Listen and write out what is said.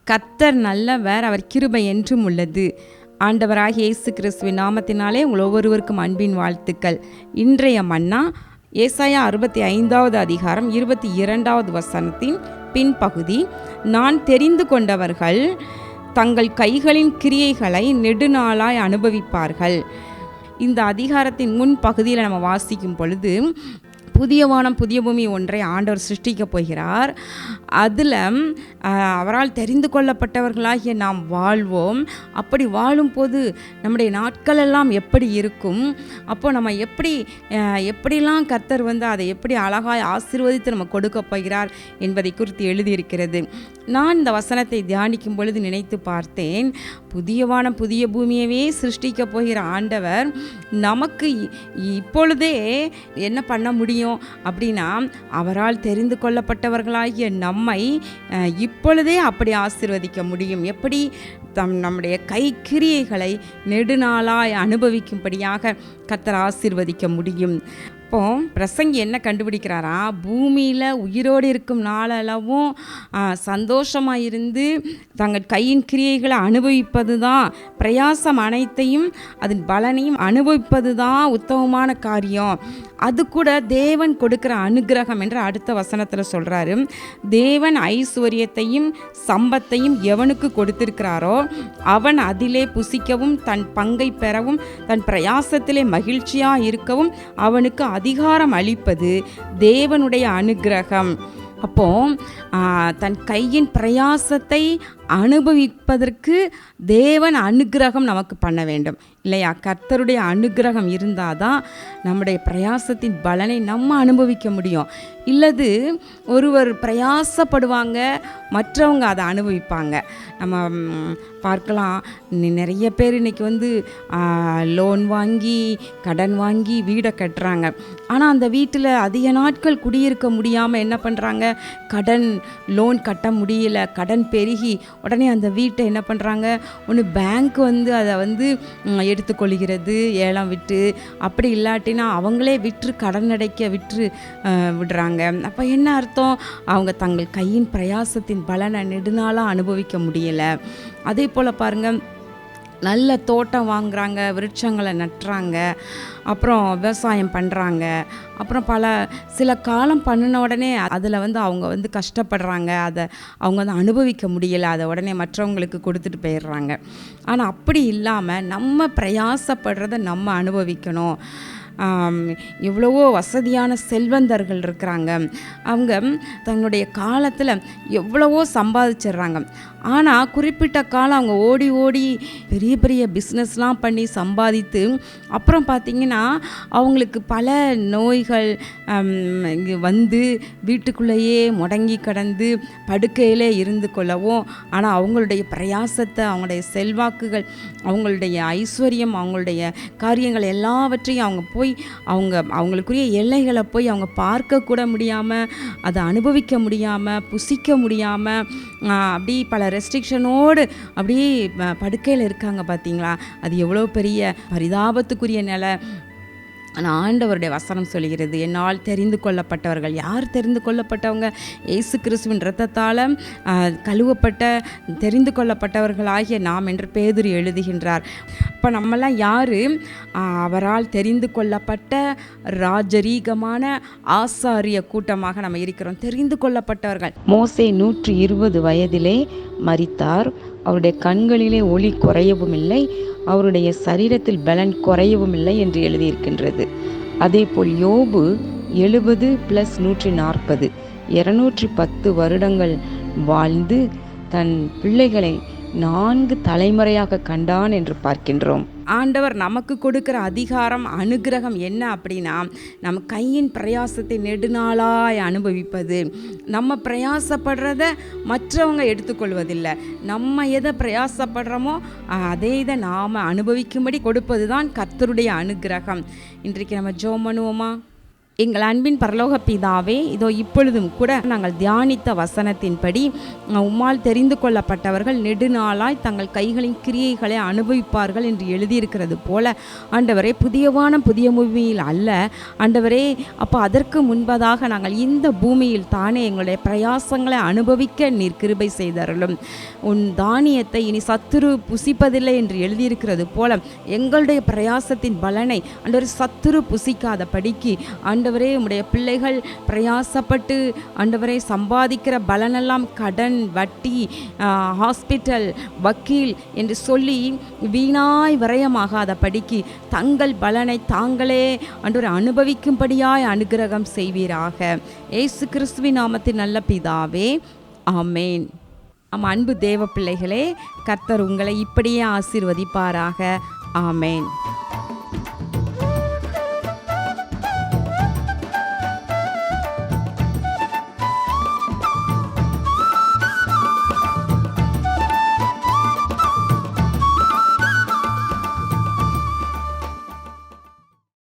கர்த்தர் நல்லவர், அவர் கிருபை என்றும் உள்ளது. ஆண்டவராகிய இயேசு கிறிஸ்துவின் நாமத்தினாலே உங்கள் ஒவ்வொருவருக்கும் அன்பின் வாழ்த்துக்கள். இன்றைய மன்னா ஏசாயா 65வது அதிகாரம் 22வது வசனத்தின் பின்பகுதி. நான் தெரிந்து கொண்டவர்கள் தங்கள் கைகளின் கிரியைகளை நெடுநாளாய் அனுபவிப்பார்கள். இந்த அதிகாரத்தின் முன் பகுதியில் நம்ம வாசிக்கும் பொழுது புதிய வானம் புதிய பூமி ஒன்றை ஆண்டவர் சிருஷ்டிக்கப் போகிறார். அதில் அவரால் தெரிந்து கொள்ளப்பட்டவர்களாகிய நாம் வாழ்வோம். அப்படி வாழும்போது நம்முடைய நாட்கள் எல்லாம் எப்படி இருக்கும், அப்போ நம்ம எப்படிலாம் கர்த்தர் அதை எப்படி அழகாய் ஆசீர்வதித்து நம்ம கொடுக்க போகிறார் என்பதை குறித்து எழுதியிருக்கிறது. நான் இந்த வசனத்தை தியானிக்கும் பொழுது நினைத்து பார்த்தேன், புதிய வானம் புதிய பூமியவே சிருஷ்டிக்கப் போகிற ஆண்டவர் நமக்கு இப்பொழுதே என்ன பண்ண முடியும் அப்படின்னா, அவரால் தெரிந்து கொள்ளப்பட்டவர்களாகிய நம்மை இப்பொழுதே அப்படி ஆசீர்வதிக்க முடியும். எப்படி நம்முடைய கைக்கிரியைகளை நெடுநாளாய் அனுபவிக்கும்படியாக கர்த்தர் ஆசீர்வதிக்க முடியும். இப்போ பிரசங்கி என்ன கண்டுபிடிக்கிறாரா, பூமியில் உயிரோடு இருக்கும் நாளளவும் சந்தோஷமாக இருந்து தங்கள் கையின் கிரியைகளை அனுபவிப்பது தான், பிரயாசம் அனைத்தையும் அதன் பலனையும் அனுபவிப்பது தான் உத்தமமான காரியம். அது கூட தேவன் கொடுக்கிற அனுகிரகம் என்று அடுத்த வசனத்தில் சொல்கிறாரு. தேவன் ஐஸ்வர்யத்தையும் சம்பத்தையும் எவனுக்கு கொடுத்திருக்கிறாரோ அவன் அதிலே புசிக்கவும் தன் பங்கை பெறவும் தன் பிரயாசத்திலே மகிழ்ச்சியாக இருக்கவும் அவனுக்கு அதிகாரம் அளிப்பது தேவனுடைய அனுகிரகம். அப்போ தன் கையின் பிரயாசத்தை அனுபவிப்பதற்கு தேவன் அனுகிரகம் நமக்கு பண்ண வேண்டும் இல்லையா? கர்த்தருடைய அனுகிரகம் இருந்தால் தான் நம்முடைய பிரயாசத்தின் பலனை நம்ம அனுபவிக்க முடியும். இல்லது ஒருவர் பிரயாசப்படுவாங்க, மற்றவங்க அதை அனுபவிப்பாங்க. நம்ம பார்க்கலாம், நிறைய பேர் இன்றைக்கி லோன் வாங்கி கடன் வாங்கி வீடை கட்டுறாங்க. ஆனால் அந்த வீட்டில் அதிக நாட்கள் குடியிருக்க முடியாமல் என்ன பண்ணுறாங்க, லோன் கட்ட முடியல, கடன் பெருகி உடனே அந்த வீட்டை என்ன பண்ணுறாங்க, ஒன்று பேங்க் அதை எடுத்துக்கொள்கிறது ஏலம் விட்டு, அப்படி இல்லாட்டினா அவங்களே கடன் அடைக்க விடுறாங்க. அப்போ என்ன அர்த்தம், அவங்க தங்கள் கையின் பிரயாசத்தின் பலனை நெடுநாளாக அனுபவிக்க முடியலை. அதே போல் பாருங்கள், நல்ல தோட்டம் வாங்குறாங்க, விருட்சங்களை நட்டுறாங்க, அப்புறம் விவசாயம் பண்ணுறாங்க, அப்புறம் சில காலம் பண்ணின உடனே அதில் அவங்க கஷ்டப்படுறாங்க, அதை அவங்க அனுபவிக்க முடியலை, அதை உடனே மற்றவங்களுக்கு கொடுத்துட்டு போயிடுறாங்க. ஆனால் அப்படி இல்லாமல் நம்ம பிரயாசப்படுறதை நம்ம அனுபவிக்கணும். எவ்வளவோ வசதியான செல்வந்தர்கள் இருக்கிறாங்க, அவங்க தன்னுடைய காலத்தில் எவ்வளவோ சம்பாதிச்சிடுறாங்க. ஆனால் குறிப்பிட்ட காலம் அவங்க ஓடி ஓடி பெரிய பெரிய பிஸ்னஸ்லாம் பண்ணி சம்பாதித்து அப்புறம் பார்த்திங்கன்னா அவங்களுக்கு பல நோய்கள் வீட்டுக்குள்ளேயே முடங்கி கடந்து படுக்கையிலே இருந்து கொள்ளவும், ஆனால் அவங்களுடைய பிரயாசத்தை, அவங்களுடைய செல்வாக்குகள், அவங்களுடைய ஐஸ்வர்யம், அவங்களுடைய காரியங்கள் எல்லாவற்றையும் அவங்க போய் அவங்களுக்குரிய எல்லைகளை போய் அவங்க பார்க்கக்கூட முடியாமல், அதை அனுபவிக்க முடியாமல், புசிக்க முடியாமல், அப்படி பல ரெஸ்ட்ரிக்ஷனோடு அப்படியே படுக்கையில் இருக்காங்க. பார்த்தீங்களா, அது எவ்வளோ பெரிய பரிதாபத்துக்குரிய நிலை. ஆனால் ஆண்டவருடைய வசனம் சொல்கிறது, என்னால் தெரிந்து கொள்ளப்பட்டவர்கள். யார் தெரிந்து கொள்ளப்பட்டவங்க? இயேசு கிறிஸ்துவின் இரத்தத்தால் கழுவப்பட்ட தெரிந்து கொள்ளப்பட்டவர்களாகிய நாம் என்று பேதுரு எழுதுகின்றார். இப்போ நம்மெல்லாம் யார்? அவரால் தெரிந்து கொள்ளப்பட்ட ராஜரீகமான ஆசாரிய கூட்டமாக நம்ம இருக்கிறோம், தெரிந்து கொள்ளப்பட்டவர்கள். மோசே 120 வயதிலே மரித்தார், அவருடைய கண்களிலே ஒளி குறையவும் இல்லை, அவருடைய சரீரத்தில் பலன் குறையவும் இல்லை என்று எழுதியிருக்கின்றது. அதே போல் யோபு 70 + 140 210 வருடங்கள் வாழ்ந்து தன் பிள்ளைகளை 4 தலைமுறையாக கண்டான் என்று பார்க்கின்றோம். ஆண்டவர் நமக்கு கொடுக்கிற அதிகாரம், அனுகிரகம் என்ன அப்படின்னா, நம்ம கையின் பிரயாசத்தை நெடுநாளாய் அனுபவிப்பது. நம்ம பிரயாசப்படுறத மற்றவங்க எடுத்துக்கொள்வதில்லை, நம்ம எதை பிரயாசப்படுறோமோ அதே இதை நாம் அனுபவிக்கும்படி கொடுப்பது தான் கர்த்தருடைய அனுகிரகம். இன்றைக்கு நம்ம ஜெபம் பண்ணுவோமா? எங்கள் அன்பின் பரலோக பிதாவே, இதோ இப்பொழுதும் கூட நாங்கள் தியானித்த வசனத்தின்படி உம்மால் தெரிந்து கொள்ளப்பட்டவர்கள் நெடுநாளாய் தங்கள் கைகளின் கிரியைகளை அனுபவிப்பார்கள் என்று எழுதியிருக்கிறது போல ஆண்டவரே, புதிய வானம் புதிய பூமியில் அல்ல ஆண்டவரே அப்போ அதற்கு முன்பதாக நாங்கள் இந்த பூமியில் தானே எங்களுடைய பிரயாசங்களை அனுபவிக்க நீர் கிருபை செய்தருளும். உன் தானியத்தை இனி சத்துரு புசிப்பதில்லை என்று எழுதியிருக்கிறது போல எங்களுடைய பிரயாசத்தின் பலனை ஆண்டவரே சத்துரு புசிக்காத படிக்கு ஆண்டவரே உம்முடைய பிள்ளைகள் பிரயாசப்பட்டு ஆண்டவரே சம்பாதிக்கிற பலனெல்லாம் கடன், வட்டி, ஹாஸ்பிட்டல், வக்கீல் என்று சொல்லி வீணாய் விரயமாகாத படிக்கு தங்கள் பலனை தாங்களே ஆண்டவரே அனுபவிக்கும்படியாய் அனுக்கிரகம் செய்வீராக. இயேசு கிறிஸ்துவின் நாமத்தில் நல்ல பிதாவே, ஆமேன். அன்பு தேவ பிள்ளைகளே, கர்த்தர் உங்களை இப்படியே ஆசீர்வதிப்பாராக. ஆமேன்.